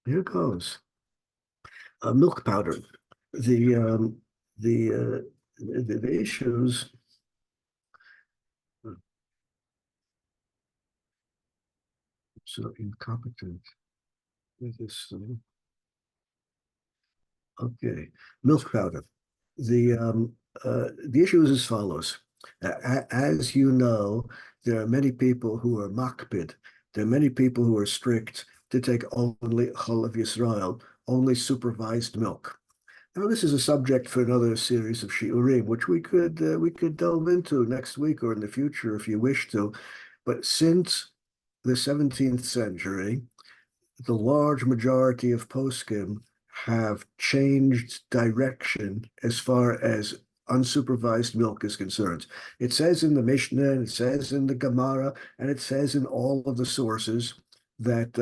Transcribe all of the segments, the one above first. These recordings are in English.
Here goes. Milk powder. The the, uh, the issues. So incompetent with this thing. Okay, milk powder. The issue is as follows. As you know, there are many people who are makpid. There are many people who are strict to take only chalav Yisrael, only supervised milk. Now, this is a subject for another series of shiurim, which we could delve into next week or in the future if you wish to. But since the 17th century, the large majority of poskim have changed direction as far as unsupervised milk is concerned. It says in the Mishnah, and it says in the Gemara, and it says in all of the sources that,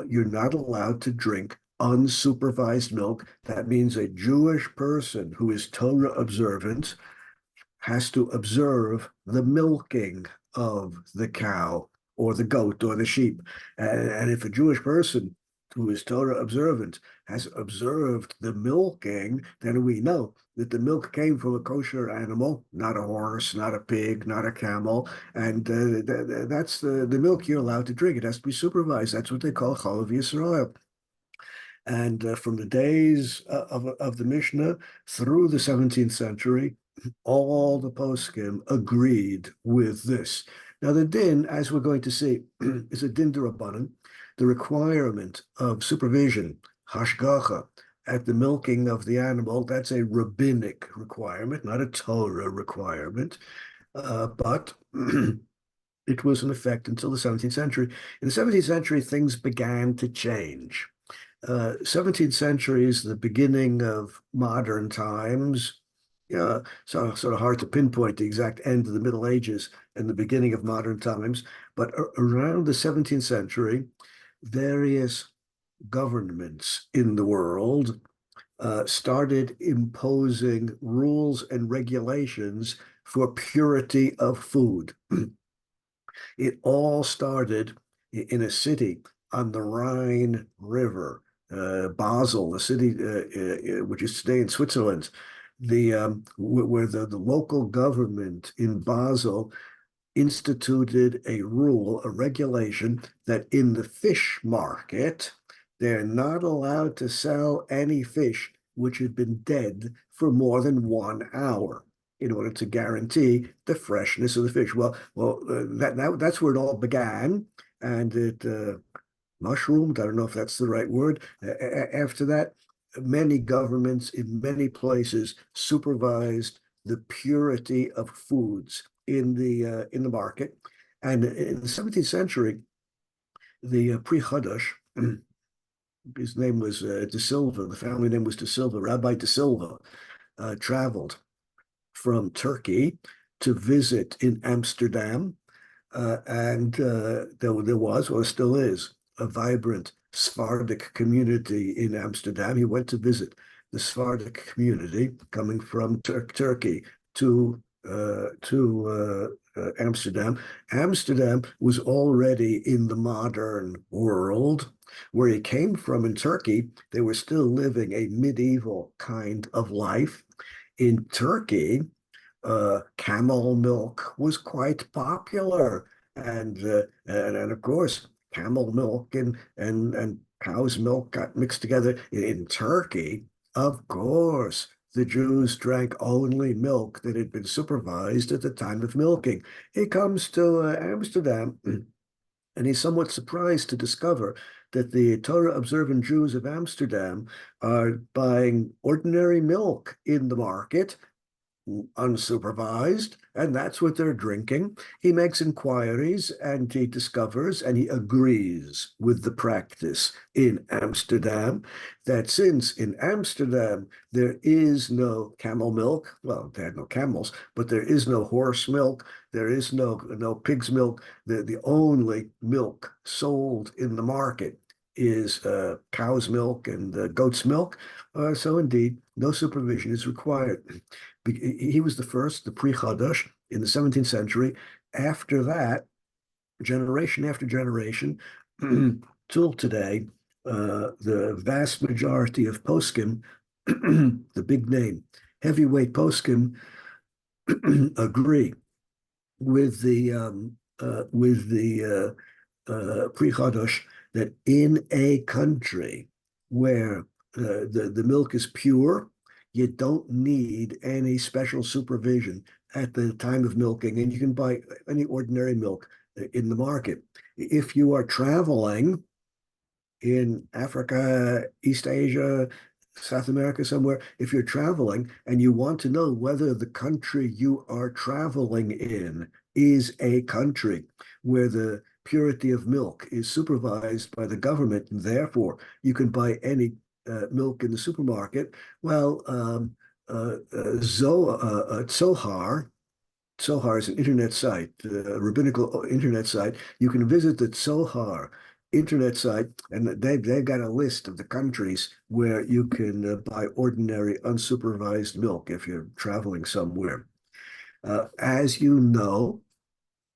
you're not allowed to drink unsupervised milk. That means a Jewish person who is Torah observant has to observe the milking of the cow or the goat or the sheep. And if a Jewish person who is Torah observant has observed the milking, then we know that the milk came from a kosher animal, not a horse, not a pig, not a camel. And that's the milk you're allowed to drink. It has to be supervised. That's what they call Chalav Yisrael. And from the days of the Mishnah through the 17th century, all the poskim agreed with this. Now, the din, as we're going to see, is a din d'Rabbanan, the requirement of supervision, hashgacha, at the milking of the animal. That's a rabbinic requirement, not a Torah requirement, but it was in effect until the 17th century. In the 17th century, things began to change. 17th century is the beginning of modern times. Yeah, so sort of hard to pinpoint the exact end of the Middle Ages and the beginning of modern times. But around the 17th century, various governments in the world started imposing rules and regulations for purity of food. It all started in a city on the Rhine River, Basel, the city which is today in Switzerland, where the local government in Basel instituted a rule, a regulation that in the fish market, they're not allowed to sell any fish which had been dead for more than 1 hour in order to guarantee the freshness of the fish. That's where it all began, and it mushroomed. I don't know if that's the right word. After that, many governments in many places supervised the purity of foods in the market. And in the 17th century, the Pri Chadash, his name was De Silva, the family name was De Silva, Rabbi De Silva, traveled from Turkey to visit in Amsterdam. And there was, or still is, a vibrant Sephardic community in Amsterdam. He went to visit the Sephardic community coming from Turkey to Amsterdam. Amsterdam was already in the modern world. Where he came from in Turkey, they were still living a medieval kind of life. In Turkey, camel milk was quite popular, and of course, camel milk and cow's milk got mixed together in Turkey. Of course, the Jews drank only milk that had been supervised at the time of milking. He comes to Amsterdam, and he's somewhat surprised to discover that the Torah observant Jews of Amsterdam are buying ordinary milk in the market, unsupervised, and that's what they're drinking. He makes inquiries and he discovers and he agrees with the practice in Amsterdam that since in Amsterdam there is no camel milk, well, they had no camels, but there is no horse milk, there is no pig's milk. The only milk sold in the market is cow's milk and goat's milk. So indeed, no supervision is required. He was the first, the Pri Chadash, in the 17th century. After that, generation after generation, till today, the vast majority of poskim, the big name, heavyweight poskim, agree with the Pri Chodosh that in a country where the milk is pure, you don't need any special supervision at the time of milking, and you can buy any ordinary milk in the market. If you are traveling in Africa, East Asia, South America, somewhere, if you're traveling and you want to know whether the country you are traveling in is a country where the purity of milk is supervised by the government, and therefore you can buy any milk in the supermarket, well, Zohar Tzohar is an internet site, a rabbinical internet site. You can visit the Tzohar internet site, and they've got a list of the countries where you can buy ordinary unsupervised milk if you're traveling somewhere. As you know,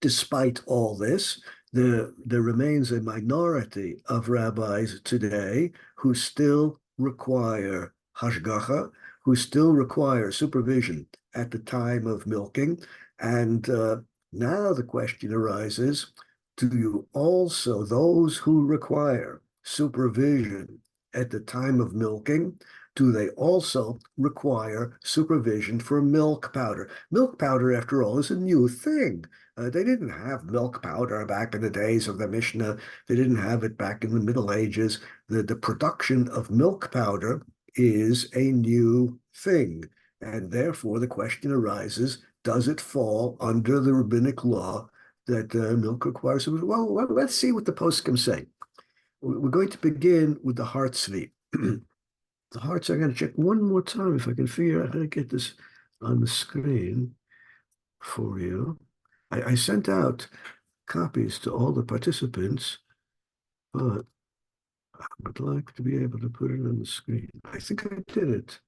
despite all this, there remains a minority of rabbis today who still require hashgacha, who still require supervision at the time of milking. And now the question arises, do you also, those who require supervision at the time of milking, do they also require supervision for milk powder? Milk powder, after all, is a new thing. They didn't have milk powder back in the days of the Mishnah. They didn't have it back in the Middle Ages. The production of milk powder is a new thing. And therefore, the question arises, does it fall under the rabbinic law that milk requires? Well, let's see what the poskim say. We're going to begin with the heart sweet. The hearts, I got to check one more time if I can figure out how to get this on the screen for you. I sent out copies to all the participants, but I would like to be able to put it on the screen. I think I did it.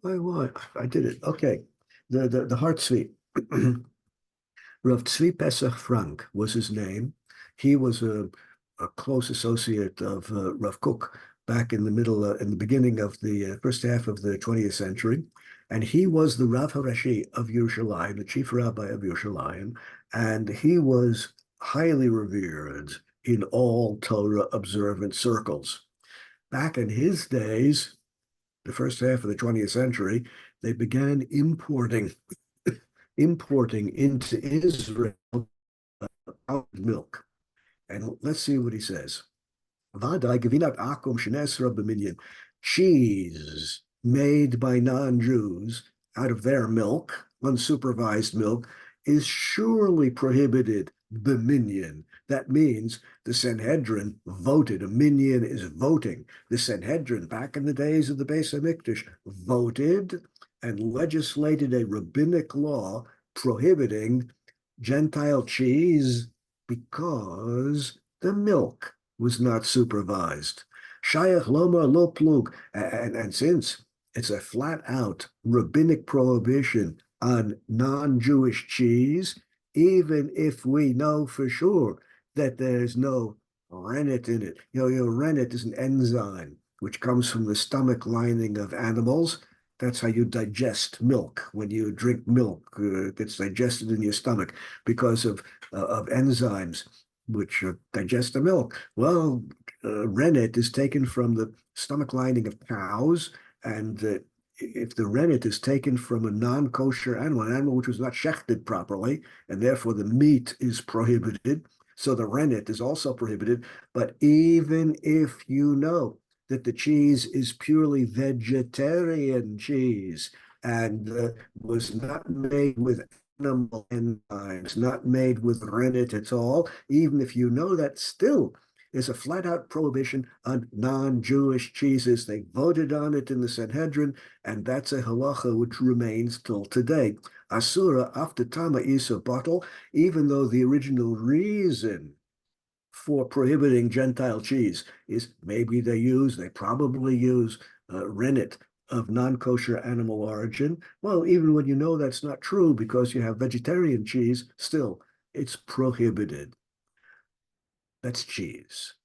Why? I did it. Okay. The heart suite. Rav Tzvi Pesach Frank was his name. He was a close associate of Rav Kook back in the beginning of the first half of the 20th century. And he was the Rav Harashi of Yerushalayim, the chief rabbi of Yerushalayim, and he was highly revered in all Torah observant circles. Back in his days, the first half of the 20th century, they began importing into Israel powdered milk. And let's see what he says. Cheese made by non-Jews out of their milk, unsupervised milk, is surely prohibited b'minyan. That means the Sanhedrin voted. A minyan is voting. The Sanhedrin, back in the days of the Beis HaMikdash, voted and legislated a rabbinic law prohibiting Gentile cheese because the milk was not supervised. Shayach lomar lo plug. And since it's a flat out rabbinic prohibition on non-Jewish cheese, even if we know for sure that there's no rennet in it. Rennet is an enzyme which comes from the stomach lining of animals. That's how you digest milk. When you drink milk, it gets digested in your stomach because of enzymes which digest the milk. Well, rennet is taken from the stomach lining of cows, and if the rennet is taken from a non-kosher animal, an animal which was not shechted properly, and therefore the meat is prohibited, so the rennet is also prohibited. But even if you know that the cheese is purely vegetarian cheese and was not made with animal enzymes, not made with rennet at all, even if you know that, still is a flat-out prohibition on non-Jewish cheeses. They voted on it in the Sanhedrin, and that's a halacha which remains till today. Asura after Tama Isa bottle, even though the original reason for prohibiting Gentile cheese is maybe they probably use rennet of non-kosher animal origin. Well, even when you know that's not true because you have vegetarian cheese, still, it's prohibited. That's cheese.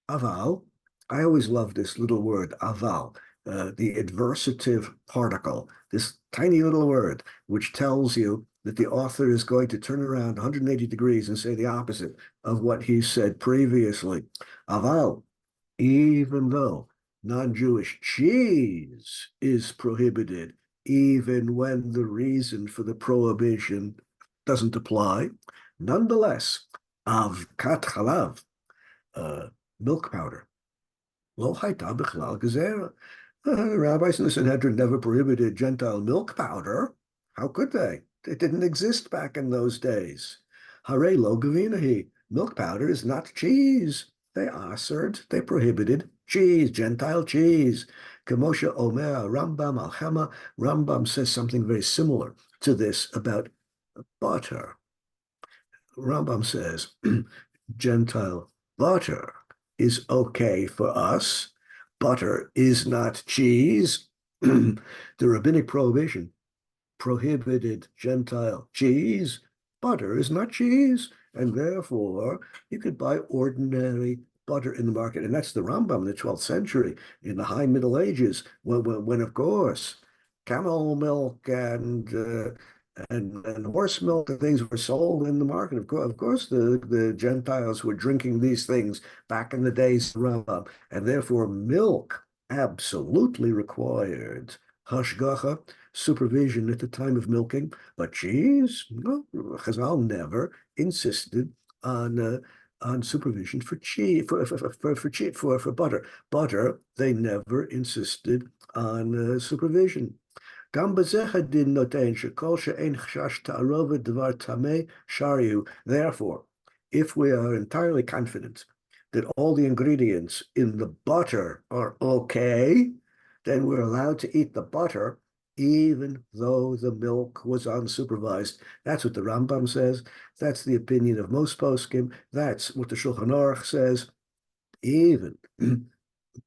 Aval, I always love this little word, aval, the adversative particle, this tiny little word, which tells you that the author is going to turn around 180 degrees and say the opposite of what he said previously. Aval, even though non-Jewish cheese is prohibited, even when the reason for the prohibition doesn't apply, nonetheless, avkat chalav, uh, milk powder. Lo hayta bichlal gezerah. Rabbis in the Sanhedrin never prohibited Gentile milk powder. How could they? It didn't exist back in those days. Hare lo gavinahi. Milk powder is not cheese. They assered, they prohibited cheese, Gentile cheese. Kamosha Omer, Rambam Alchema. Rambam says something very similar to this about butter. Rambam says, Gentile butter is okay for us. Butter is not cheese. The rabbinic prohibition prohibited Gentile cheese. Butter is not cheese, and therefore you could buy ordinary butter in the market. And that's the Rambam in the 12th century, in the High Middle Ages, when of course, camel milk and horse milk and things were sold in the market. Of course, the Gentiles were drinking these things back in the days of Rambam, and therefore milk absolutely required hashgacha, supervision at the time of milking. But cheese, no, Chazal never insisted on supervision for cheese for butter. Butter, they never insisted on supervision. Therefore, if we are entirely confident that all the ingredients in the butter are okay, then we're allowed to eat the butter even though the milk was unsupervised. That's what the Rambam says. That's the opinion of most poskim. That's what the Shulchan Aruch says. Even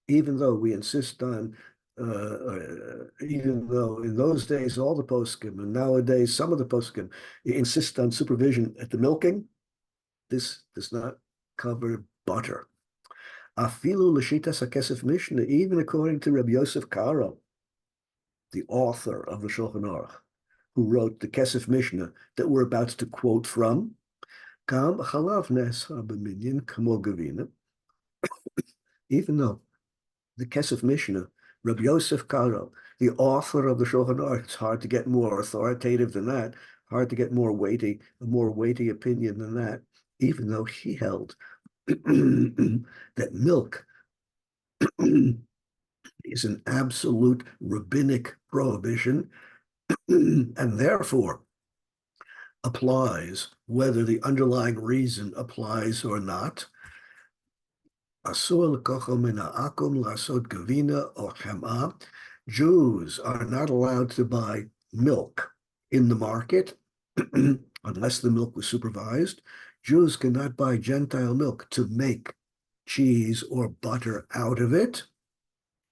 even though we insist on, even though in those days all the poskim and nowadays some of the poskim insist on supervision at the milking, this does not cover butter. Afilu l'shitas hakesef Mishnah, even according to Reb Yosef Karo, the author of the Shulchan Aruch, who wrote the Kesef Mishnah that we're about to quote from, Kam chalav nes b'minyan kamo gavina, even though the Kesef Mishnah, Rabbi Yosef Karo, the author of the Shulchan Aruch, it's hard to get more authoritative than that, hard to get a more weighty opinion than that, even though he held that milk is an absolute rabbinic prohibition and therefore applies whether the underlying reason applies or not. Jews are not allowed to buy milk in the market unless the milk was supervised. Jews cannot buy Gentile milk to make cheese or butter out of it,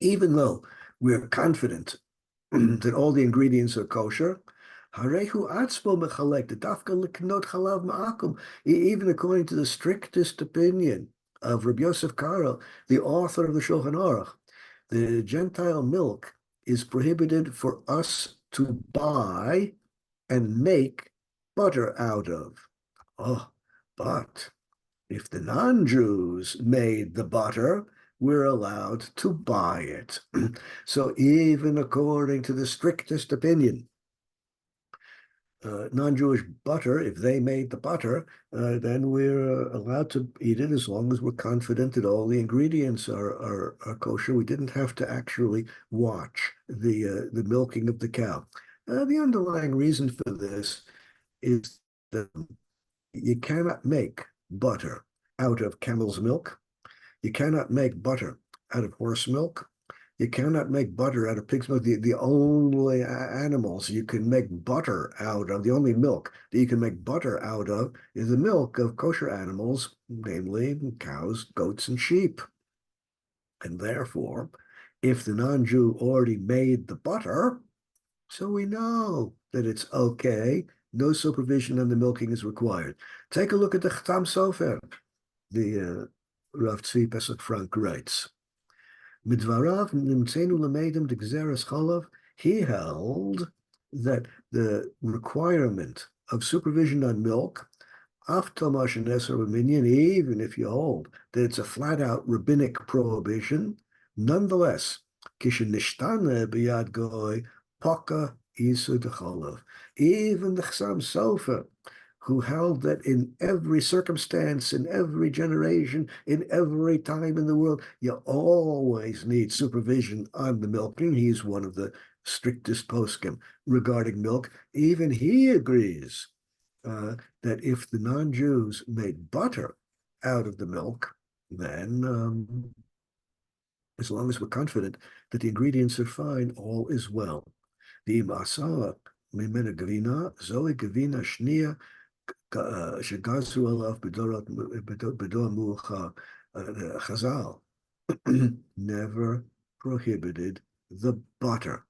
even though we're confident that all the ingredients are kosher. Even according to the strictest opinion of Rabbi Yosef Karo, the author of the Shulchan Aruch, the Gentile milk is prohibited for us to buy and make butter out of. Oh, but if the non-Jews made the butter, we're allowed to buy it. So even according to the strictest opinion, non-Jewish butter, if they made the butter, then we're allowed to eat it as long as we're confident that all the ingredients are kosher. We didn't have to actually watch the milking of the cow. The underlying reason for this is that you cannot make butter out of camel's milk. You cannot make butter out of horse milk. You cannot make butter out of pig's milk. The only animals you can make butter out of, the only milk that you can make butter out of is the milk of kosher animals, namely cows, goats, and sheep. And therefore, if the non-Jew already made the butter, so we know that it's okay, no supervision on the milking is required. Take a look at the Chatam Sofer, the Rav Pesach Frank writes, Midvarav nimtzenu lemedem de gzeres cholav, he held that the requirement of supervision on milk, even if you hold that it's a flat-out rabbinic prohibition, nonetheless, kishenishtane b'yad goy, paka isu decholav. Even the Chassam Sofer, who held that in every circumstance, in every generation, in every time in the world, you always need supervision on the milking. He's one of the strictest poskim regarding milk. Even he agrees that if the non-Jews made butter out of the milk, then as long as we're confident that the ingredients are fine, all is well. The imasa mimena gavina, zoe gavina shnia, שגזרו עליו בדור מאוחר. Chazal never prohibited the butter.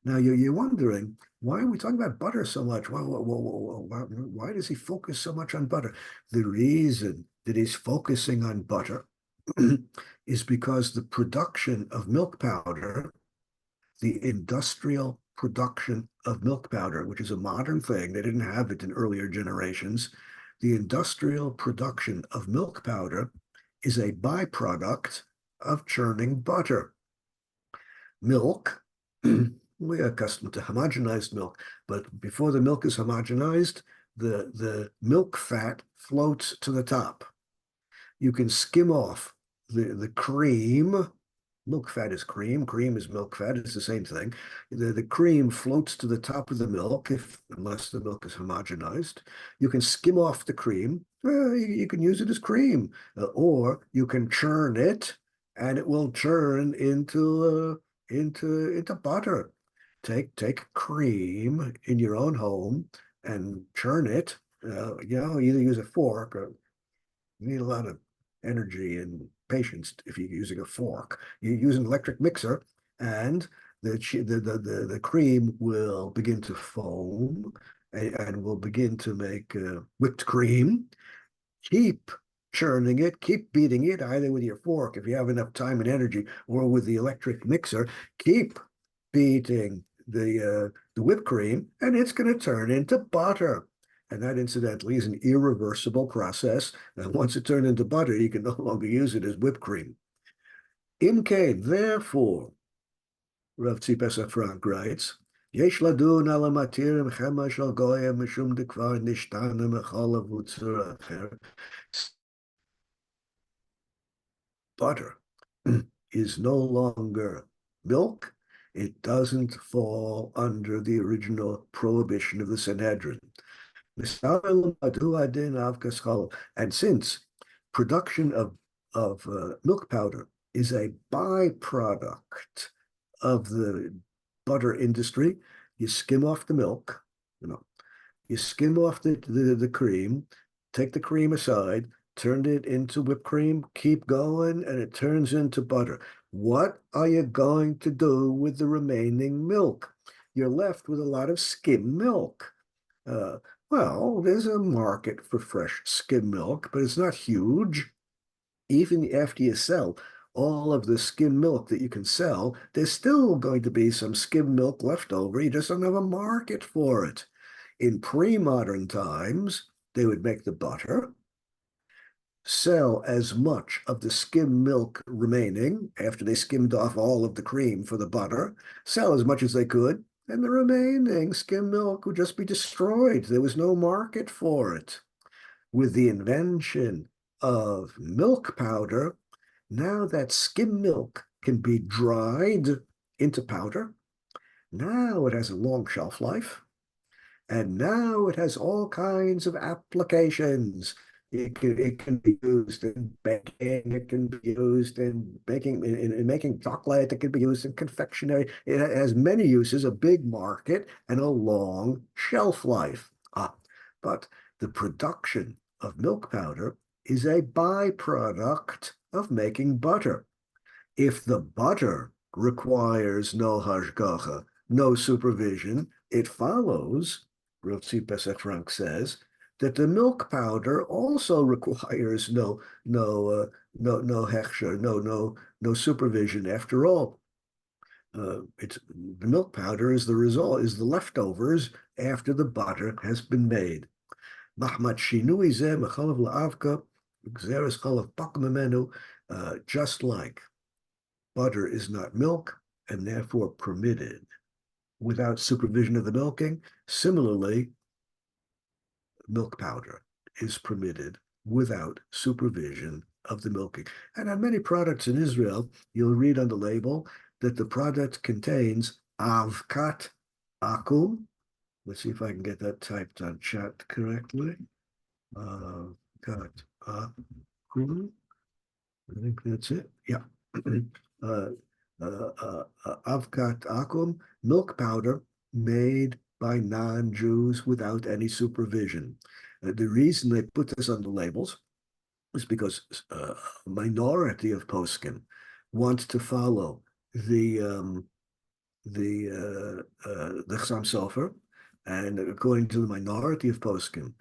Now you're wondering, why are we talking about butter so much? Why does he focus so much on butter? The reason that he's focusing on butter is because the production of milk powder, the industrial production of milk powder, which is a modern thing, they didn't have it in earlier generations. The industrial production of milk powder is a byproduct of churning butter. Milk, we're accustomed to homogenized milk, but before the milk is homogenized, the milk fat floats to the top. You can skim off the cream. Milk fat is cream. Cream is milk fat. It's the same thing. The cream floats to the top of the milk, unless the milk is homogenized. You can skim off the cream. You can use it as cream, or you can churn it, and it will churn into butter. Take cream in your own home and churn it. Either use a fork, or you need a lot of energy and patience if you're using a fork. You use an electric mixer, and the cream will begin to foam and will begin to make whipped cream. Keep churning it, keep beating it, either with your fork if you have enough time and energy, or with the electric mixer. Keep beating the whipped cream, and it's going to turn into butter. And that, incidentally, is an irreversible process. And once it turned into butter, you can no longer use it as whipped cream. Imkain, therefore, Rav Pesach Frank writes, Yesh ladun ala matirim chema shel goyim mishum dekvar nishtana mecholav utzura acher. Butter is no longer milk. It doesn't fall under the original prohibition of the Sanhedrin. And since production of milk powder is a byproduct of the butter industry, you skim off the milk, you skim off the cream, take the cream aside, turn it into whipped cream, keep going, and it turns into butter. What are you going to do with the milk? You're left with a lot of skim milk. Well, there's a market for fresh skim milk, but it's not huge. Even after you sell all of the skim milk that you can sell, there's still going to be some skim milk left over. You just don't have a market for it. In pre-modern times, they would make the butter, sell as much of the skim milk remaining after they skimmed off all of the cream for the butter, sell as much as they could, and the remaining skim milk would just be destroyed. There was no market for it. With the invention of milk powder, now that skim milk can be dried into powder. Now it has a long shelf life, and now it has all kinds of applications. It can be used in baking. It can be used in making chocolate. It can be used in confectionery. It has many uses, a big market, and a long shelf life. But the production of milk powder is a byproduct of making butter. If the butter requires no hashgacha, no supervision, it follows, Rav Pesach Frank says, that the milk powder also requires no hechsher, no supervision. After all, it's the milk powder is the result, is the leftovers after the butter has been made. Mahmat shinui zeh mechalav la'avka, gzeres chalav pak memenu, just like butter is not milk and therefore permitted without supervision of the milking, similarly, milk powder is permitted without supervision of the milking. And on many products in Israel, you'll read on the label that the product contains avkat akum. Let's see if I can get that typed on chat correctly. Avkat akum. I think that's it. Yeah. Avkat akum, milk powder made by non-Jews without any supervision. The reason they put this on the labels is because a minority of poskim want to follow the Chassam Sofer, and according to the minority of poskim,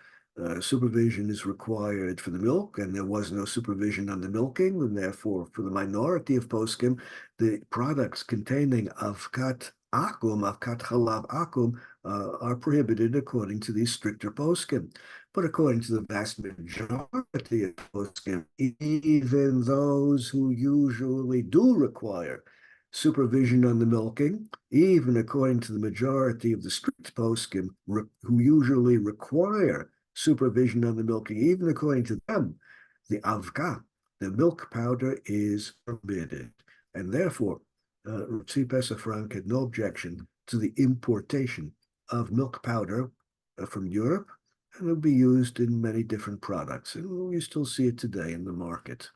supervision is required for the milk, and there was no supervision on the milking, and therefore, for the minority of poskim, the products containing avkat halav akum, are prohibited according to these stricter poskim. But according to the vast majority of poskim, even those who usually do require supervision on the milking, even according to the majority of the strict poskim who usually require supervision on the milking, even according to them, the avka, the milk powder, is permitted. And therefore, Tzvi Pesach Frank had no objection to the importation of milk powder from Europe, and it would be used in many different products. And we still see it today in the market.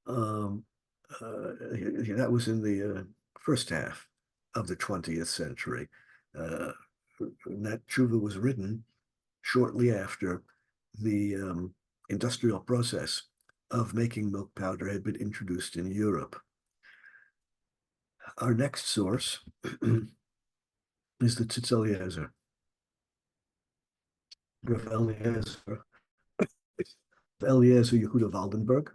That was in the first half of the 20th century. That tshuva was written shortly after the industrial process of making milk powder had been introduced in Europe. Our next source is the Tzitz Eliezer. Rav Eliezer Yehuda Waldenberg.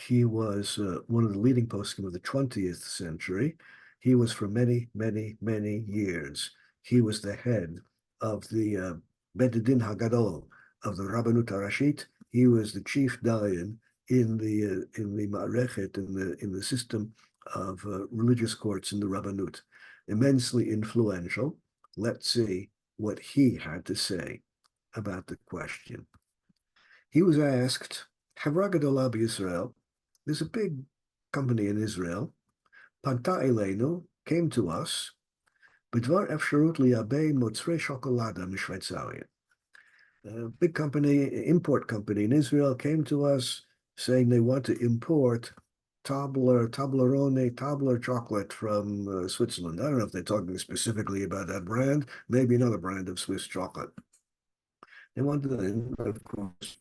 He was one of the leading poskim of the 20th century. He was for many, many, many years. He was the head of the Bet Din Hagadol of the Rabbanut Harashit. He was the chief dayan in the Ma'arechet, in the system of religious courts in the Rabbanut. Immensely influential. Let's see what he had to say about the question. He was asked, Havra Gadola b'Yisrael, there's a big company in Israel, Panta Eleinu, came to us, B'dvar efsharut liyabei motzrei shokolada mishveitzarian. A big company, import company in Israel, came to us saying they want to import Toblerone chocolate from Switzerland. I don't know if they're talking specifically about that brand, maybe another brand of Swiss chocolate. They wanted, of course,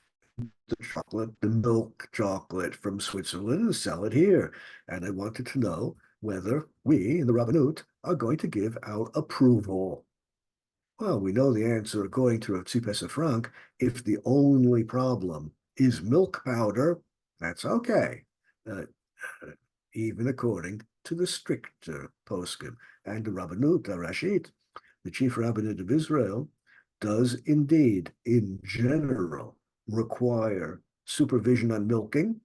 the milk chocolate from Switzerland and sell it here. And I wanted to know whether we in the Rabbanut are going to give our approval. Well, we know the answer according to Tzvi Pesach Frank. If the only problem is milk powder, that's okay. Even according to the stricter poskim. And the Rabbanut Harashit, the chief rabbinate of Israel, does indeed, in general, require supervision on milking,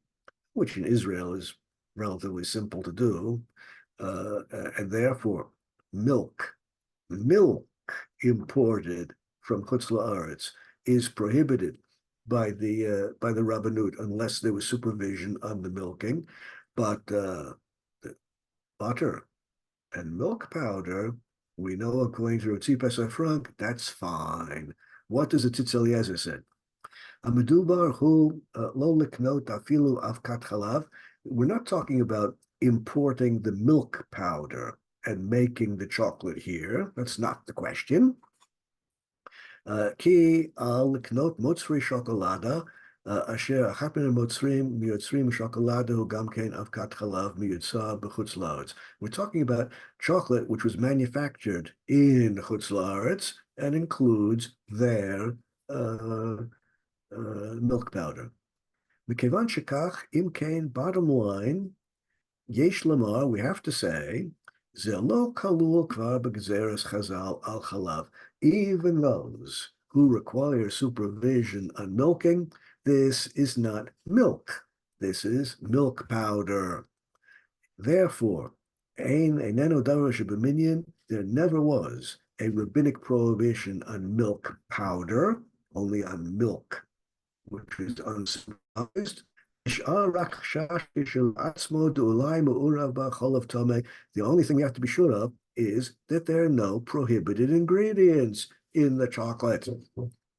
which in Israel is relatively simple to do, and therefore milk imported from Chutz La'aretz is prohibited by the Rabbanut unless there was supervision on the milking. But butter and milk powder, we know according to Tzvi Pesach Frank, that's fine. What does the Tzitz Eliezer say? Amedubar hu lo liknot afilu avkat chalav. We're not talking about importing the milk powder and making the chocolate here. That's not the question. Ki al liknot motzri shokolada asher achat min motzrim miyotzrim shokolada hu gam kein avkat chalav miyotza b'chutz la'aretz. We're talking about chocolate which was manufactured in Chutz La'aretz, and includes their milk powder. מכיוון שכך, אם כן, bottom line, יש לומר, we have to say, זה לא כלול כבר בגזרת חז"ל על חלב. Even those who require supervision on milking, this is not milk. This is milk powder. Therefore, eineno darash b'minyan, there never was a rabbinic prohibition on milk powder, only on milk, which is unsupervised. The only thing you have to be sure of is that there are no prohibited ingredients in the chocolate.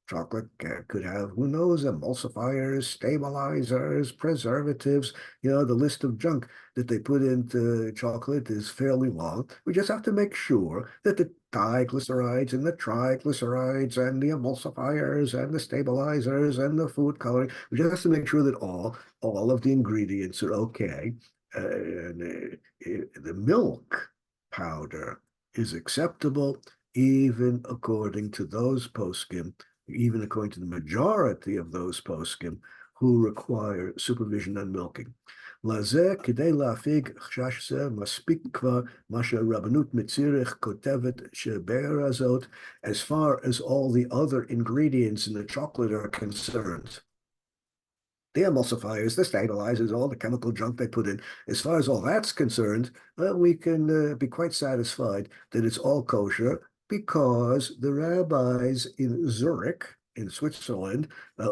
Chocolate could have, who knows, emulsifiers, stabilizers, preservatives. The list of junk that they put into chocolate is fairly long. We just have to make sure that the diglycerides and the triglycerides and the emulsifiers and the stabilizers and the food coloring, we just have to make sure that all of the ingredients are okay. The milk powder is acceptable even according to those poskim, even according to the majority of those poskim who require supervision on milking. לזה, כדי להפיג חשש זה, מספיק כבר מה שהרבנות מציריך כותבת שבאר הזאת, as far as all the other ingredients in the chocolate are concerned. The emulsifiers, the stabilizers, all the chemical junk they put in, as far as all that's concerned, we can be quite satisfied that it's all kosher, because the rabbis in Zurich, in Switzerland,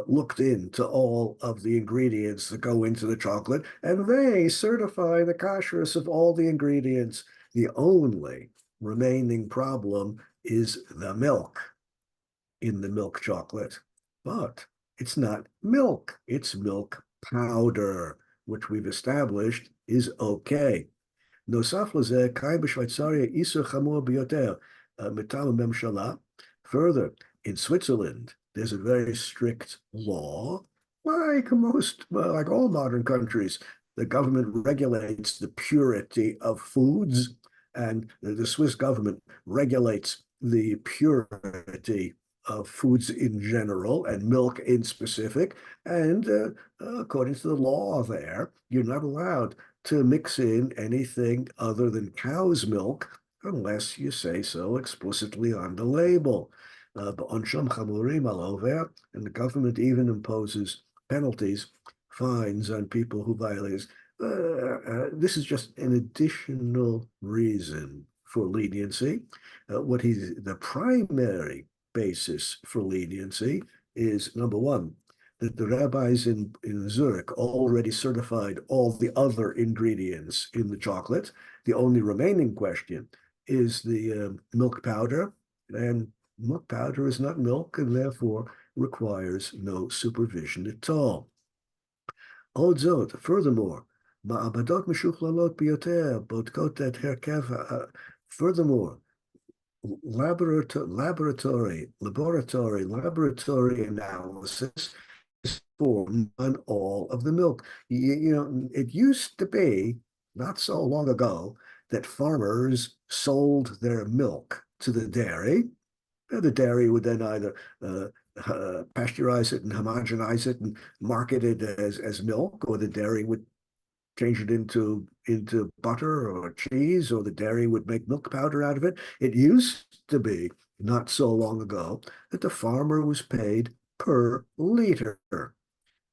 looked into all of the ingredients that go into the chocolate, and they certify the kashrus of all the ingredients. The only remaining problem is the milk in the milk chocolate. But it's not milk, it's milk powder, which we've established is okay. נוסף לזה, קיים בשוויצריה איסור חמור ביותר מטעם הממשלה. Further, in Switzerland, there's a very strict law, like all modern countries. The government regulates the purity of foods, and the Swiss government regulates the purity of foods in general and milk in specific. And according to the law there, you're not allowed to mix in anything other than cow's milk unless you say so explicitly on the label. And the government even imposes penalties, fines on people who violate. This is just an additional reason for leniency. The primary basis for leniency is, number one, that the rabbis in Zurich already certified all the other ingredients in the chocolate. The only remaining question is the milk powder, and milk powder is not milk and therefore requires no supervision at all. Furthermore, מעבדות משוכללות ביותר בודקות את הרכב, furthermore, laboratory analysis is performed on all of the milk. It used to be, not so long ago, that farmers sold their milk to the dairy. The dairy would then either pasteurize it and homogenize it and market it as milk, or the dairy would change it into butter or cheese, or the dairy would make milk powder out of it. It used to be, not so long ago, that the farmer was paid per liter.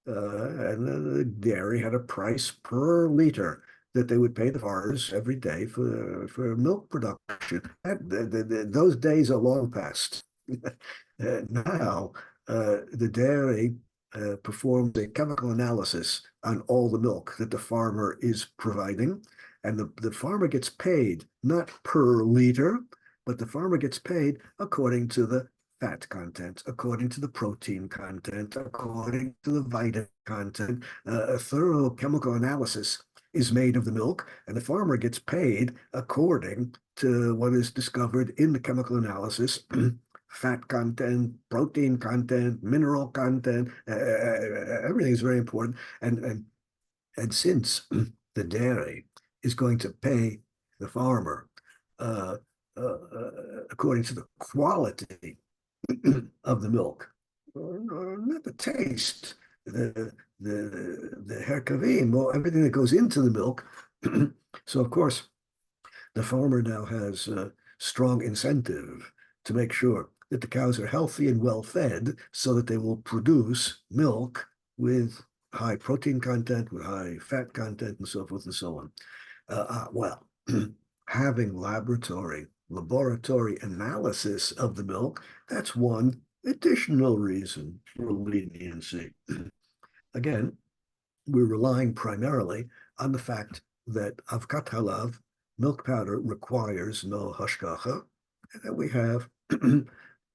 And the dairy had a price per liter that they would pay the farmers every day for milk production. Those days are long past. Now, the dairy performs a chemical analysis on all the milk that the farmer is providing, and the farmer gets paid not per liter, but the farmer gets paid according to the fat content, according to the protein content, according to the vitamin content. A thorough chemical analysis is made of the milk, and the farmer gets paid according to what is discovered in the chemical analysis. Fat content, protein content, mineral content, everything is very important. And since the dairy is going to pay the farmer according to the quality of the milk, not the taste, the herkavim, or everything that goes into the milk. So of course, the farmer now has a strong incentive to make sure that the cows are healthy and well fed so that they will produce milk with high protein content, with high fat content, and so forth and so on. Well, having laboratory analysis of the milk, that's one additional reason for leniency. Again, we're relying primarily on the fact that avkat halav, milk powder, requires no hashgacha, and that we have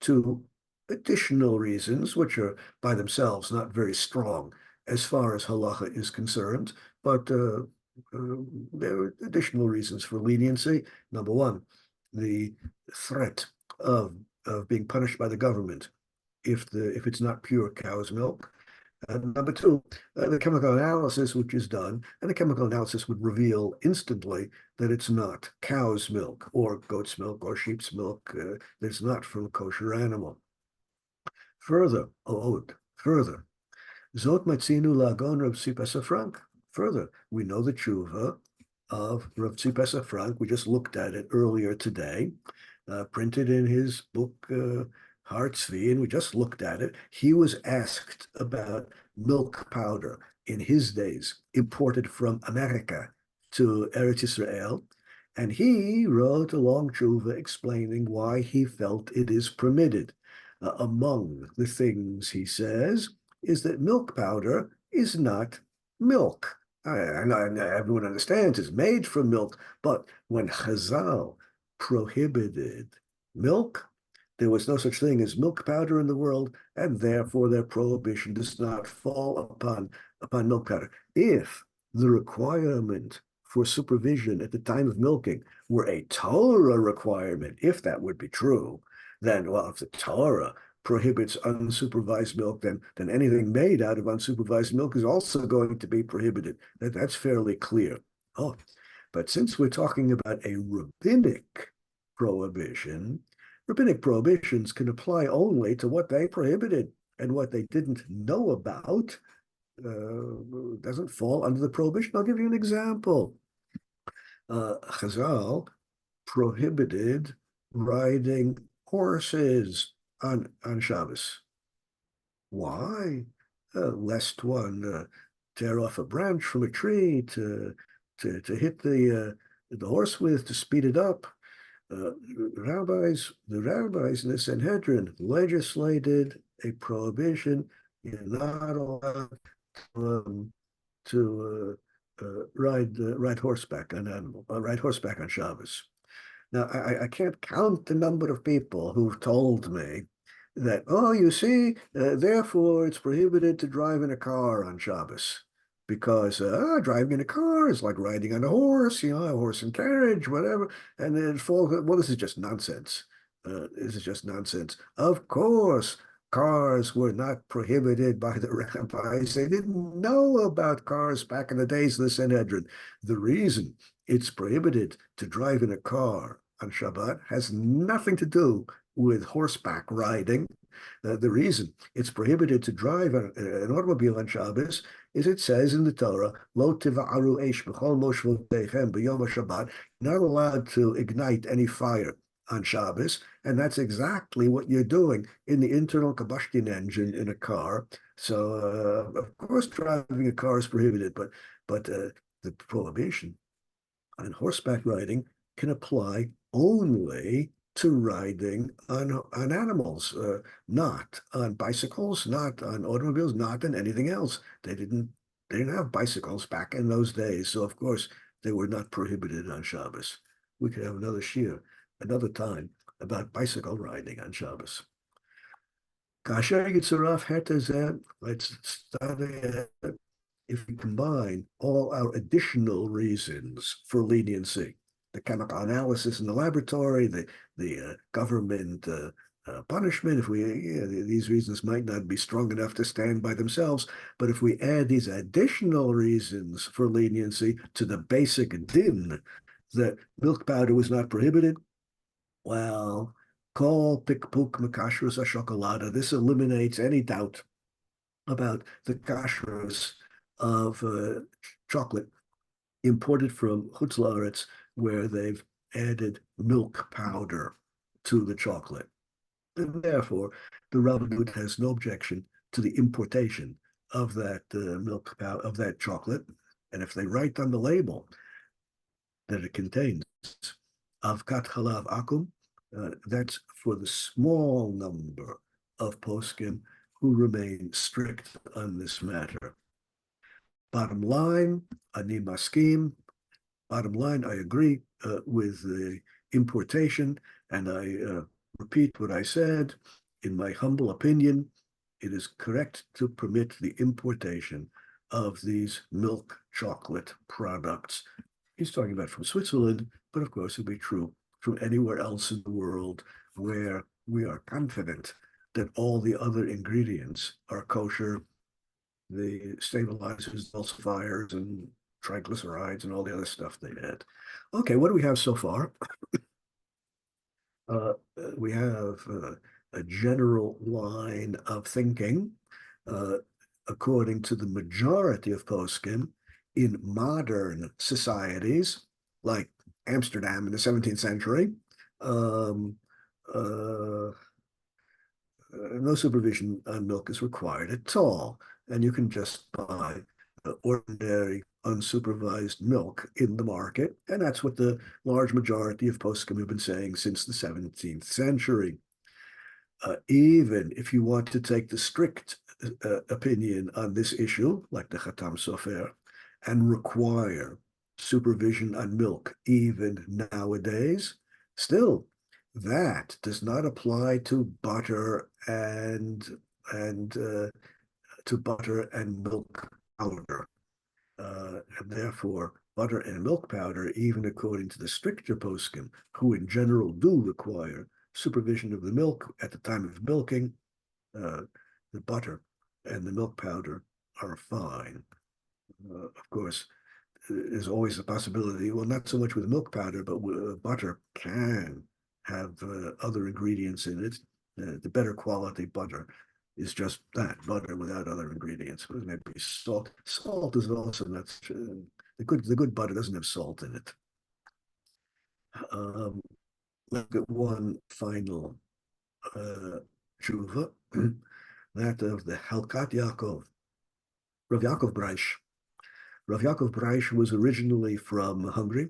two additional reasons, which are by themselves not very strong as far as halacha is concerned, but there are additional reasons for leniency. Number one, the threat of being punished by the government if it's not pure cow's milk. Number two, the chemical analysis which is done, and the chemical analysis would reveal instantly that it's not cow's milk or goat's milk or sheep's milk. It's not from a kosher animal. Further, further, Zot Matzinu Lagon Rav Tzipasa Frank. Further, we know the tshuva of Rav Tzipasa Frank. We just looked at it earlier today, printed in his book Har Tzvi, and we just looked at it. He was asked about milk powder in his days, imported from America to Eretz Israel, and he wrote a long tshuva explaining why he felt it is permitted. Among the things he says is that milk powder is not milk. And everyone understands it's made from milk, but when Chazal prohibited milk, there was no such thing as milk powder in the world, and therefore their prohibition does not fall upon milk powder. If the requirement for supervision at the time of milking were a Torah requirement, if that would be true, then, well, if the Torah prohibits unsupervised milk, then anything made out of unsupervised milk is also going to be prohibited. That's fairly clear. Oh, but since we're talking about a rabbinic prohibition, rabbinic prohibitions can apply only to what they prohibited, and what they didn't know about doesn't fall under the prohibition. I'll give you an example. Chazal prohibited riding horses on Shabbos. Why? Lest one tear off a branch from a tree to hit the horse with to speed it up. The rabbis in the Sanhedrin legislated a prohibition. You're not allowed to ride horseback on Shabbos. Now, I can't count the number of people who've told me that, oh, you see, therefore it's prohibited to drive in a car on Shabbos because driving in a car is like riding on a horse, a horse and carriage, whatever. And then well, this is just nonsense. This is just nonsense. Of course, cars were not prohibited by the rabbis. They didn't know about cars back in the days of the Sanhedrin. The reason it's prohibited to drive in a car on Shabbat has nothing to do with horseback riding. The reason it's prohibited to drive an automobile on Shabbos is it says in the Torah, Lo tiva'aru eish b'chol moshvotechem b'yom HaShabbat, not allowed to ignite any fire on Shabbos, and that's exactly what you're doing in the internal combustion engine in a car. So, of course, driving a car is prohibited, but the prohibition on horseback riding can apply only to riding on animals, not on bicycles, not on automobiles, not on anything else. They didn't have bicycles back in those days, so of course they were not prohibited on Shabbos. We could have another shiur, another time, about bicycle riding on Shabbos. Kasher Yitzuraf Hetazeh, let's study if we combine all our additional reasons for leniency, the chemical analysis in the laboratory, the government punishment, if these reasons might not be strong enough to stand by themselves, but if we add these additional reasons for leniency to the basic din that milk powder was not prohibited, well, Call pikpuk makashrus chocolate. This eliminates any doubt about the kashrus of chocolate imported from Chutz La'aretz, where they've added milk powder to the chocolate. And therefore, the Rabbanut has no objection to the importation of that milk powder, of that chocolate. And if they write on the label that it contains avkat halav akum, that's for the small number of poskim who remain strict on this matter. Bottom line, ani maskim. Bottom line, I agree with the importation, and I repeat what I said. In my humble opinion, it is correct to permit the importation of these milk chocolate products. He's talking about from Switzerland, but of course it would be true from anywhere else in the world where we are confident that all the other ingredients are kosher, the stabilizers, emulsifiers, and triglycerides, and all the other stuff they add. Okay, what do we have so far? We have a general line of thinking, according to the majority of poskim, in modern societies, like Amsterdam in the 17th century, no supervision on milk is required at all. And you can just buy ordinary unsupervised milk in the market. And that's what the large majority of poskim have been saying since the 17th century. Even if you want to take the strict opinion on this issue, like the Khatam Sofer, and require supervision on milk even nowadays, still, that does not apply to butter and to butter and milk powder. And therefore, butter and milk powder, even according to the stricter poskim, who in general do require supervision of the milk at the time of milking, the butter and the milk powder are fine. Of course, there's always a possibility, well, not so much with milk powder, but butter can have other ingredients in it. The better quality butter is just that, butter without other ingredients. Maybe salt. Salt is also not the good butter doesn't have salt in it. Look at one final tshuva, that of the Helkat Yaakov, Rav Yaakov Breish. Rav Yaakov Breish was originally from Hungary.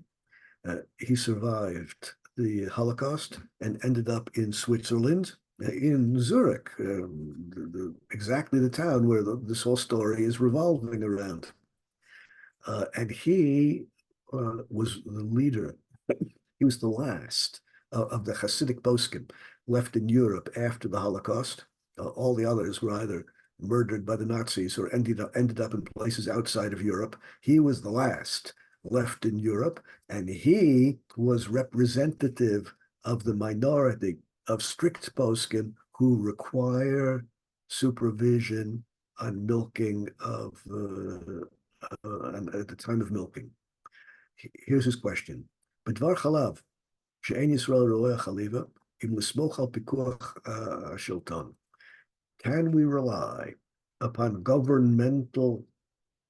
He survived the Holocaust and ended up in Switzerland, in Zurich, exactly the town where this whole story is revolving around. And he was the leader. He was the last of the Hasidic poskim left in Europe after the Holocaust. All the others were either murdered by the Nazis or ended up in places outside of Europe. He was the last left in Europe, and he was representative of the minority of strict poskim who require supervision on milking of at the time of milking. Here's his question: B'dvar chalav she'en Yisrael ro'eh chaliva im l'smoch al pikuach shilton. Can we rely upon governmental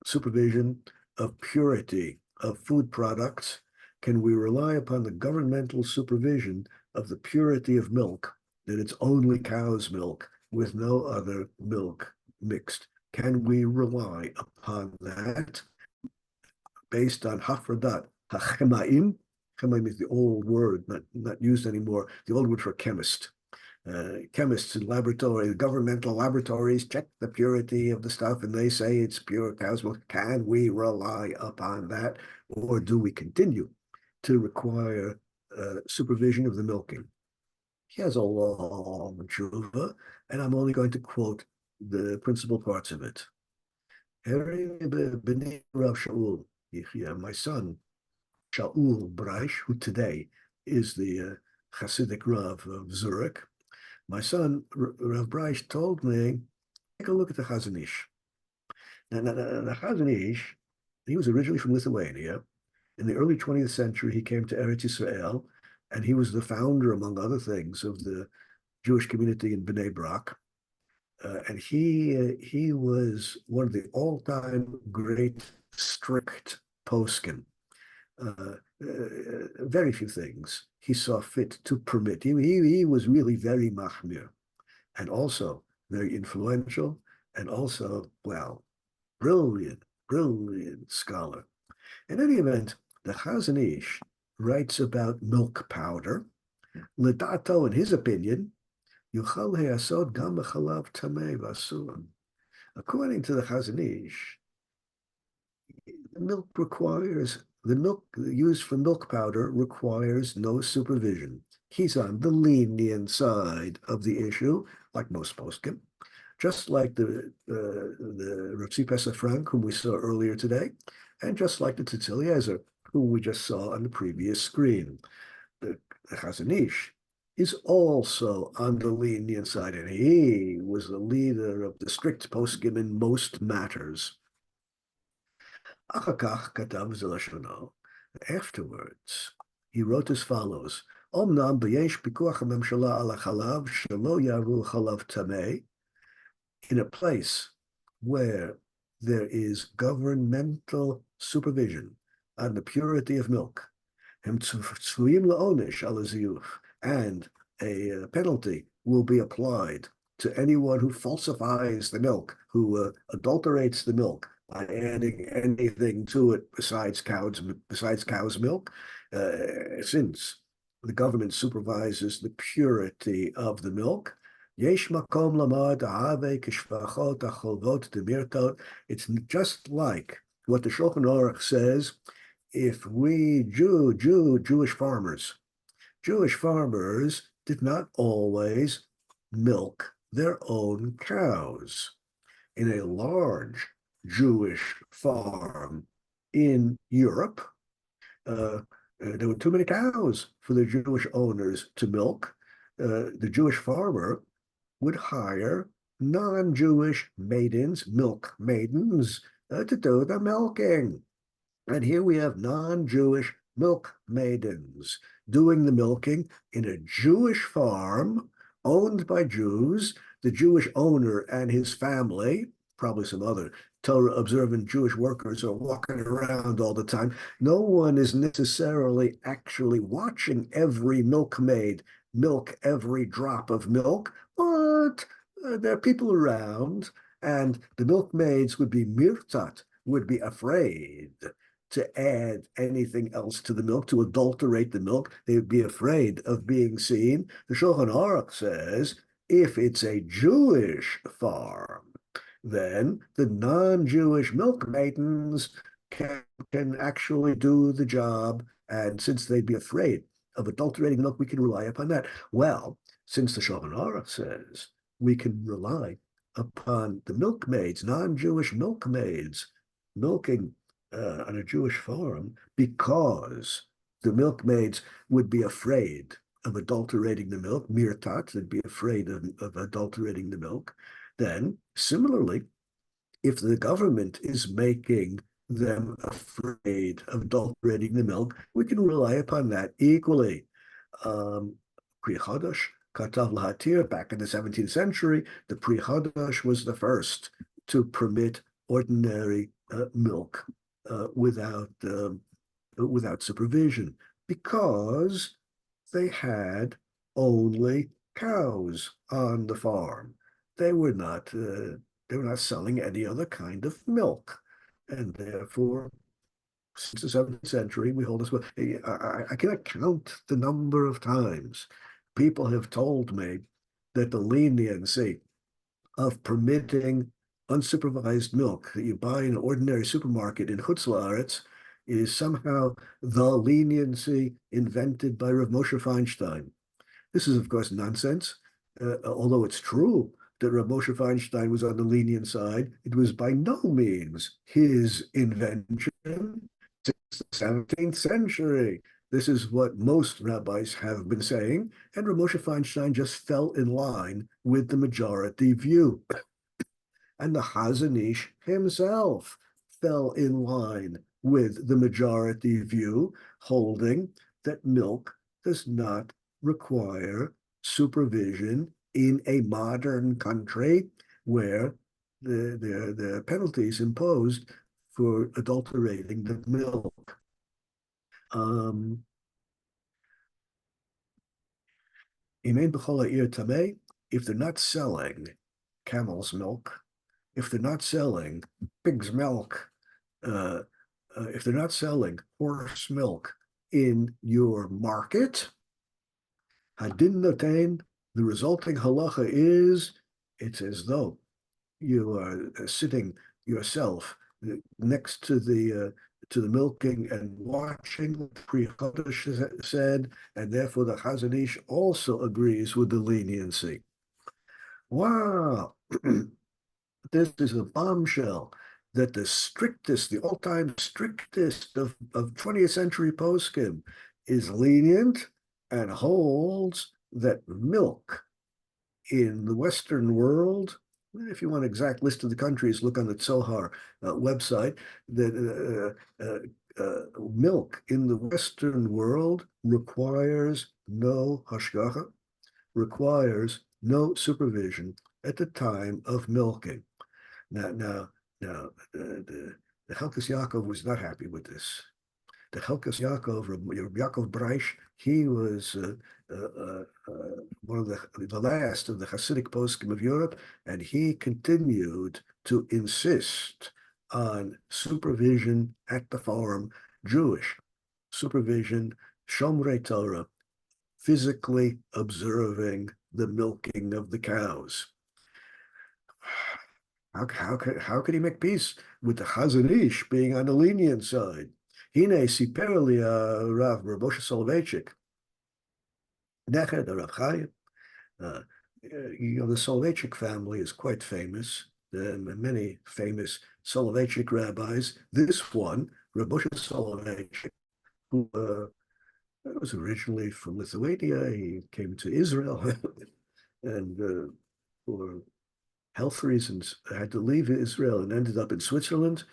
supervision of purity of food products? Can we rely upon the governmental supervision of the purity of milk, that it's only cow's milk with no other milk mixed? Can we rely upon that based on hafradat hachemaim? Chemaim is the old word, not used anymore, the old word for chemist. Chemists in laboratory, governmental laboratories check the purity of the stuff and they say it's pure cow's milk. Can we rely upon that, or do we continue to require supervision of the milking? He has a long tshuva, and I'm only going to quote the principal parts of it. Rav Shaul, my son, Shaul Breish, who today is the Hasidic Rav of Zurich. My son, Rav Breish, told me, take a look at the Chazon Ish. Now, the Chazon Ish, he was originally from Lithuania. In the early 20th century, he came to Eretz Yisrael, and he was the founder, among other things, of the Jewish community in Bnei Brak. And he was one of the all-time great strict poskim. Very few things he saw fit to permit. He was really very machmir, and also very influential, and also, well, brilliant scholar. In any event, the Chazon Ish writes about milk powder. Ledato, in his opinion, yuchal he'asod gam b'chalav tamei v'asur. According to the Chazon Ish, the milk used for milk powder requires no supervision. He's on the lenient side of the issue, like most poskim, just like the Rav Pesach Frank, whom we saw earlier today, and just like the Tzitz Eliezer, whom we just saw on the previous screen. The Chazon Ish is also on the lenient side, and he was the leader of the strict poskim in most matters. Afterwards, he wrote as follows: Omnam b'yesh pikuach hamemshala ala chalav shelo yaru chalav tamei. In a place where there is governmental supervision on the purity of milk, and a penalty will be applied to anyone who falsifies the milk, who adulterates the milk by adding anything to it besides cow's milk, since the government supervises the purity of the milk. It's just like what the Shulchan Aruch says. If we Jewish farmers did not always milk their own cows. In a large Jewish farm in Europe, there were too many cows for the Jewish owners to milk. The Jewish farmer would hire non-Jewish maidens, milk maidens, to do the milking. And here we have non-Jewish milk maidens doing the milking in a Jewish farm owned by Jews. The Jewish owner and his family, probably some other Torah-observant Jewish workers, are walking around all the time. No one is necessarily actually watching every milkmaid milk every drop of milk, but there are people around, and the milkmaids would be mirtat, would be afraid to add anything else to the milk, to adulterate the milk. They would be afraid of being seen. The Shulchan Aruch says, if it's a Jewish farm, then the non-Jewish milk maidens can actually do the job. And since they'd be afraid of adulterating milk, we can rely upon that. Well, since the Shulchan Aruch says we can rely upon the milkmaids, non-Jewish milkmaids, milking on a Jewish farm, because the milkmaids would be afraid of adulterating the milk, mirtat, they'd be afraid of adulterating the milk, then similarly, if the government is making them afraid of adulterating the milk, we can rely upon that equally. Pri Chodesh, Katav Lahatir, back in the 17th century, the Pri Chodesh was the first to permit ordinary milk without supervision, because they had only cows on the farm. They were not selling any other kind of milk, and therefore, since the 17th century, we hold this. I cannot count the number of times people have told me that the leniency of permitting unsupervised milk that you buy in an ordinary supermarket in Chutz La'aretz is somehow the leniency invented by Rav Moshe Feinstein. This is, of course, nonsense. Although it's true that Reb Moshe Feinstein was on the lenient side, it was by no means his invention since the 17th century. This is what most rabbis have been saying, and Reb Moshe Feinstein just fell in line with the majority view. And the Chazon Ish himself fell in line with the majority view, holding that milk does not require supervision in a modern country where the penalties imposed for adulterating the milk. If they're not selling camel's milk, if they're not selling pig's milk, uh, if they're not selling horse milk in your market, hadin notain, the resulting halacha is it's as though you are sitting yourself next to the milking and watching, the Pri Chodesh said, and therefore the Chazon Ish also agrees with the leniency. Wow, this is a bombshell that the strictest, the all-time strictest of 20th century poskim is lenient and holds that milk in the Western world, if you want an exact list of the countries, look on the Tzohar website, that milk in the Western world requires no hashgacha, requires no supervision at the time of milking. Now, the Chelkas Yaakov was not happy with this. The Chelkas Yaakov, Yaakov Breish, he was one of the last of the Hasidic poskim of Europe, and he continued to insist on supervision at the farm, Jewish supervision, Shomrei Torah, physically observing the milking of the cows. How could he make peace with the Chazon Ish being on the lenient side? Hine siper li Rav Moshe Soloveitchik, neched Rav Chaim. The Soloveitchik family is quite famous. There are many famous Soloveitchik rabbis. This one, Reb Moshe Soloveitchik, who was originally from Lithuania. He came to Israel and for health reasons had to leave Israel and ended up in Switzerland.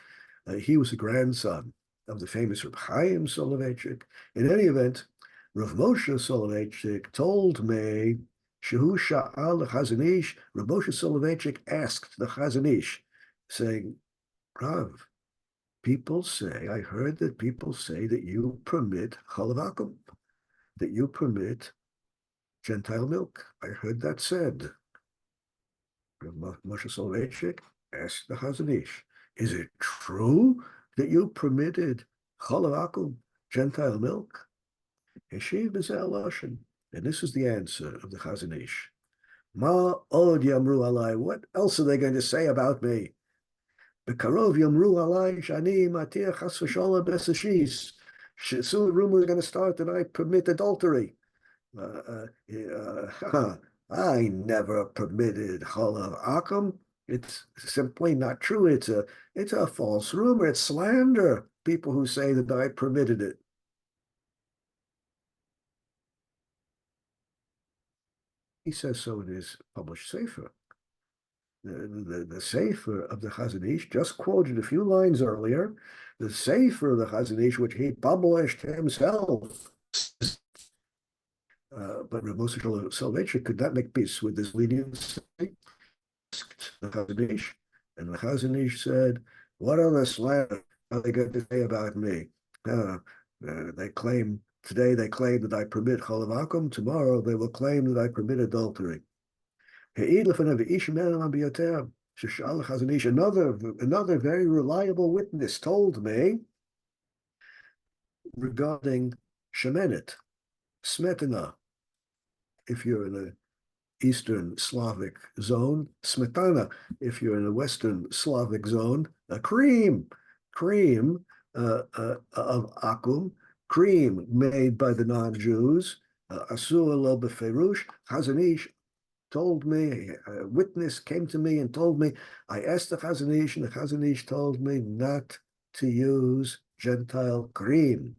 He was a grandson of the famous Reb Chaim Soloveitchik. In any event, Rav Moshe Soloveitchik told me, Shehu Sha'al Chazon Ish, Rav Moshe Soloveitchik asked the Chazon Ish, saying, Rav, I heard that people say that you permit chalav akum, that you permit Gentile milk. I heard that said. Moshe Soloveitchik asked the Chazon Ish, is it true that you permitted chalav akum, Gentile milk? Heshiv b'zeh lashon. And this is the answer of the Chazon Ish. Ma od yamru alai. What else are they going to say about me? B'karov yamru alai shani matir chas v'sholem b'sashis. Soon rumors are going to start that I permit adultery. I never permitted chalav akum. It's simply not true. It's a false rumor. It's slander. People who say that I permitted it. He says so in his published sefer. The sefer of the Chazon Ish, just quoted a few lines earlier, the sefer of the Chazon Ish, which he published himself. But Reb Moshe Soloveitchik could not make peace with this leniency. Asked the Chazon Ish, and the Chazon Ish said, "What other slander are they going to say about me? Today they claim that I permit chalav akum. Tomorrow they will claim that I permit adultery." Another very reliable witness told me regarding shemenet, smetana. If you're in the Eastern Slavic zone, smetana. If you're in the Western Slavic zone, a cream of akum, cream made by the non-Jews. Asur lo beferush. Chazon Ish told me, a witness came to me and told me, I asked the Chazon Ish, and the Chazon Ish told me not to use Gentile cream.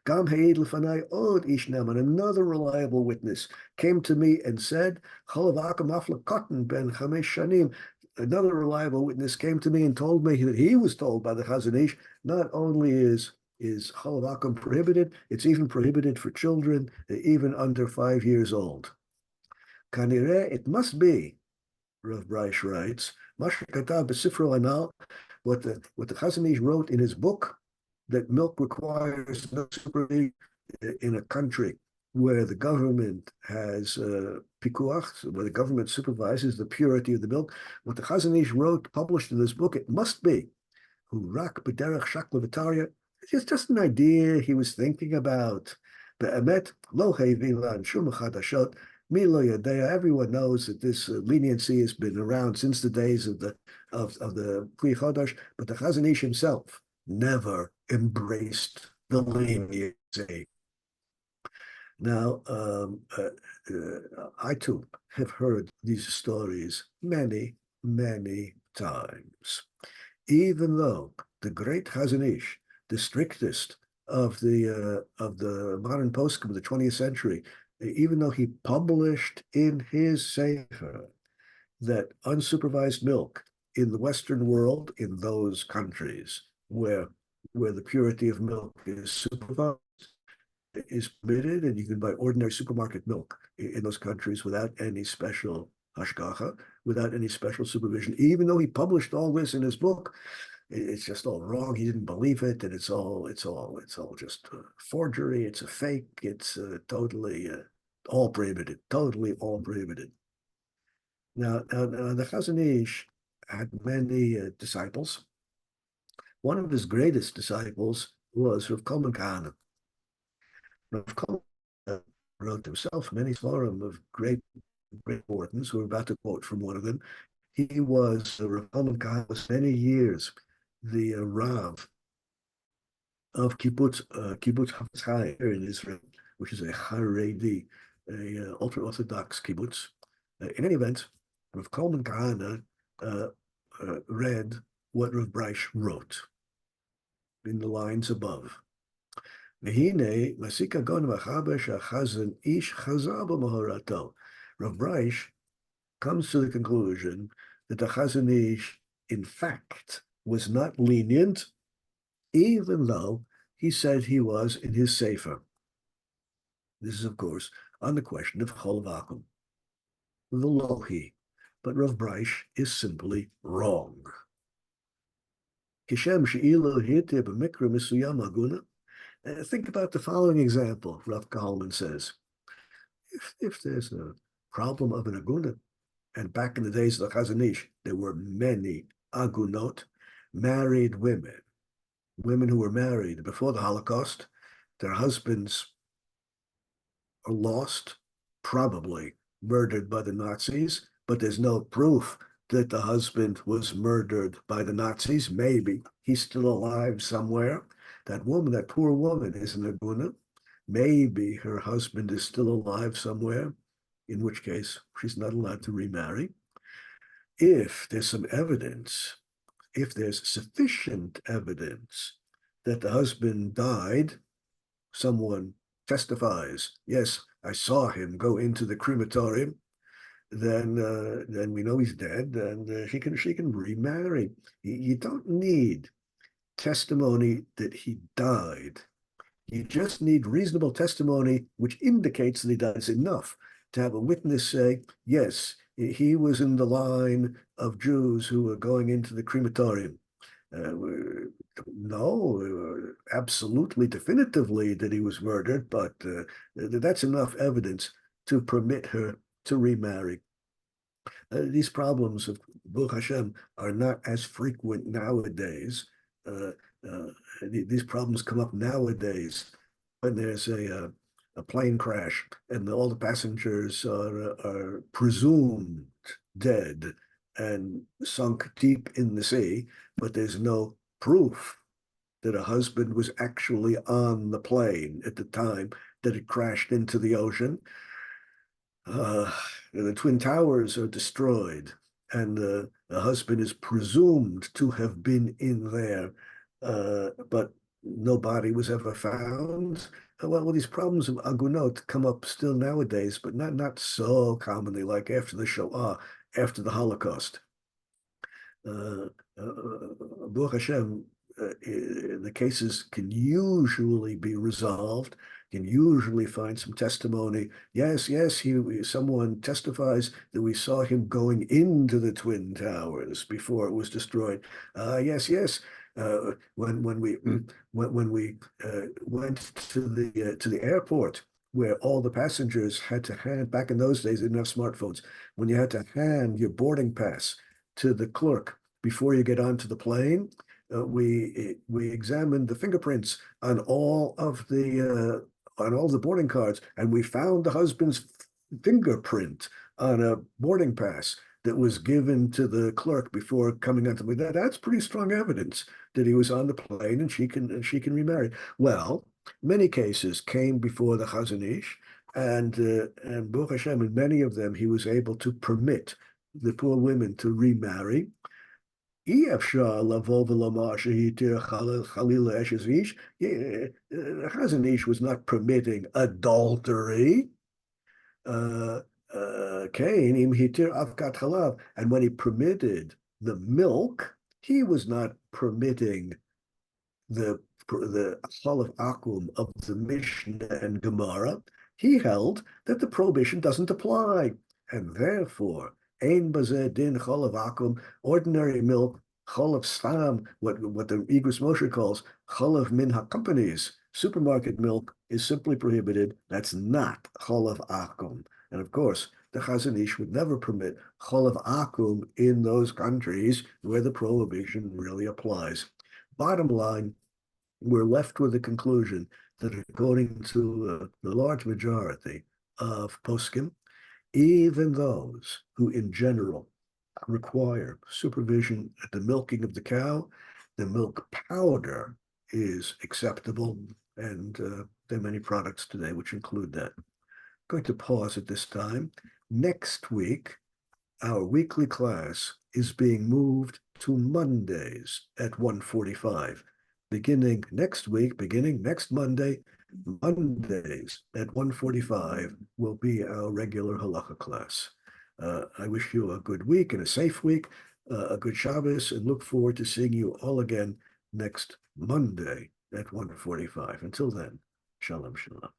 Gam Ha'id Lefanai Od Ishnaman, another reliable witness, came to me and said, Chalav akum afla cotton ben chamesh shanim. Another reliable witness came to me and told me that he was told by the Chazon Ish, not only is is halacha prohibited. It's even prohibited for children, even under 5 years old. Kanireh, it must be, Rav Breish writes, what the Chazon Ish wrote in his book, that milk requires no supervision in a country where the government has pikuach, where the government supervises the purity of the milk. What the Chazon Ish wrote, published in this book, it must be Hurak b'derech shakla v'tarya. It's just an idea he was thinking about. Be'emet lo hevilan shum chadashot milo yadea. Everyone knows that this leniency has been around since the days of the Pri Chodesh, but the Chazon Ish himself never embraced the leniency. Now, I too have heard these stories many, many times. Even though the great Chazon Ish, the strictest of the modern poskim of the 20th century, even though he published in his Sefer that unsupervised milk in the Western world, in those countries where the purity of milk is supervised, is permitted, and you can buy ordinary supermarket milk in those countries without any special hashgacha, without any special supervision. Even though he published all this in his book, it's just all wrong. He didn't believe it, and it's all just forgery. It's a fake. It's totally all prohibited. Totally all prohibited. Now the Chazon Ish had many disciples. One of his greatest disciples was Rav Kalman Kahana. Rav Kalman wrote himself many svarim of great importance. We're about to quote from one of them. He was Rav Kalman Kahana was many years the Rav of Kibbutz Havetz Chaim here in Israel, which is a Haredi, a ultra-Orthodox kibbutz. In any event, Rav Kalman Kahana read what Rav Breish wrote in the lines above. Rav Breish comes to the conclusion that the Chazon Ish, in fact, was not lenient, even though he said he was in his Sefer. This is, of course, on the question of Chol Vakum, the Lohi. But Rav Breish is simply wrong. Think about the following example, Rav Kalman says. If there's a problem of an aguna, and back in the days of the Chazon Ish, there were many agunot, married women who were married before the Holocaust, their husbands are lost, probably murdered by the Nazis, but there's no proof that the husband was murdered by the Nazis. Maybe he's still alive somewhere. That woman, that poor woman, is an aguna. Maybe her husband is still alive somewhere, in which case she's not allowed to remarry. If there's some evidence, if there's sufficient evidence that the husband died, someone testifies, yes, I saw him go into the crematorium, then we know he's dead, and she can remarry. You don't need testimony that he died. You just need reasonable testimony which indicates that he died. It's enough to have a witness say, yes, he was in the line of Jews who were going into the crematorium. No, absolutely, definitively that he was murdered, but that's enough evidence to permit her to remarry. These problems of Baruch Hashem are not as frequent nowadays. These problems come up nowadays when there's a plane crash and all the passengers are presumed dead and sunk deep in the sea, but there's no proof that a husband was actually on the plane at the time that it crashed into the ocean. The Twin Towers are destroyed, and the husband is presumed to have been in there, but no body was ever found. Well, these problems of agunot come up still nowadays, but not so commonly like after the Shoah, after the Holocaust. Baruch Hashem, the cases can usually be resolved. Can usually find some testimony. Yes, someone testifies that we saw him going into the Twin Towers before it was destroyed. Yes. When we went to the airport where all the passengers had to hand, back in those days, they didn't have smartphones, when you had to hand your boarding pass to the clerk before you get onto the plane, we examined the fingerprints on all the boarding cards, and we found the husband's fingerprint on a boarding pass that was given to the clerk before coming onto the plane. That's pretty strong evidence that he was on the plane and she can remarry. Well, many cases came before the Chazon Ish, and Baruch Hashem, in many of them, he was able to permit the poor women to remarry. Chazon Ish was not permitting adultery. And when he permitted the milk, he was not permitting the Chalav Akum of the Mishnah and Gemara. He held that the prohibition doesn't apply, and therefore, Ein Bazeh Din Chalav Akum, ordinary milk, Chalav Stam, what the Igros Moshe calls Chalav Min HaKompanies, supermarket milk, is simply prohibited. That's not Chalav Akum. And of course, the Chazon Ish would never permit Chalav Akum in those countries where the prohibition really applies. Bottom line, we're left with the conclusion that according to the large majority of poskim, even those who in general require supervision at the milking of the cow, the milk powder is acceptable, and there are many products today which include that. I'm going to pause at this time. Next week, our weekly class is being moved to Mondays at 1:45. Beginning next Monday, Mondays at 1:45 will be our regular halacha class. I wish you a good week and a safe week, a good Shabbos, and look forward to seeing you all again next Monday at 1:45. Until then, shalom, shalom.